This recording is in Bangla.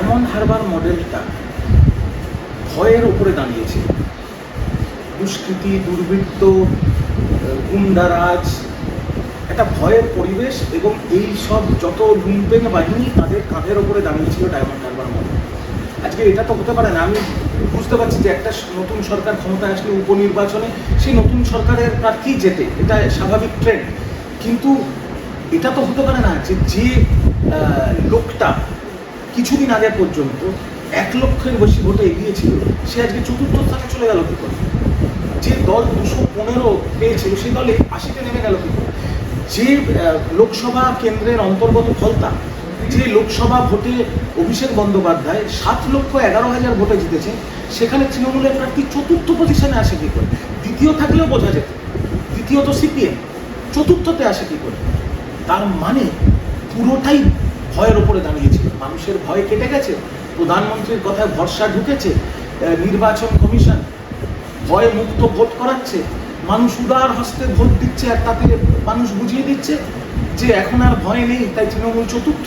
ডায়মন্ড হারবার মডেলটা ভয়ের ওপরে দাঁড়িয়েছে। দুষ্কৃতি, দুর্বৃত্ত, গুন্ডারাজ, একটা ভয়ের পরিবেশ এবং এই সব যত লুম্পেন বাহিনী তাদের কাঁধের ওপরে দাঁড়িয়েছিল ডায়মন্ড হারবার মডেল। আজকে এটা তো হতে পারে না। আমি বুঝতে পারছি যে একটা নতুন সরকার ক্ষমতায় আসলে উপনির্বাচনে সেই নতুন সরকারের প্রার্থী জেতে, এটা স্বাভাবিক ট্রেন্ড। কিন্তু এটা তো হতে পারে না যে যে লোকটা কিছুদিন আগে পর্যন্ত 1 লক্ষের বেশি ভোটে এগিয়েছিল সে আজকে চতুর্থ স্থানে চলে গেল কি করে? যে দল 215 পেয়েছিল সেই দলে 80-তে নেমে গেল কি করে? যে লোকসভা কেন্দ্রের অন্তর্গত ফলতা, যে লোকসভা ভোটে অভিষেক বন্দ্যোপাধ্যায় 7,11,000 ভোটে জিতেছে, সেখানে তৃণমূলের প্রার্থী চতুর্থ পজিশনে আসে কি করে? দ্বিতীয় থাকলেও বোঝা যেত, দ্বিতীয় তো সিপিএম, চতুর্থতে আসে কি করে? তার মানে পুরোটাই ভয়ের ওপরে দাঁড়িয়েছিল। মানুষের ভয় কেটে গেছে, প্রধানমন্ত্রীর কথায় ভরসা ঢুকেছে, নির্বাচন কমিশন ভয় মুক্ত ভোট করাচ্ছে, মানুষ উদার হস্তে ভোট দিচ্ছে, আর তাতে মানুষ বুঝিয়ে দিচ্ছে যে এখন আর ভয় নেই, তাই তৃণমূল চতুর্থ।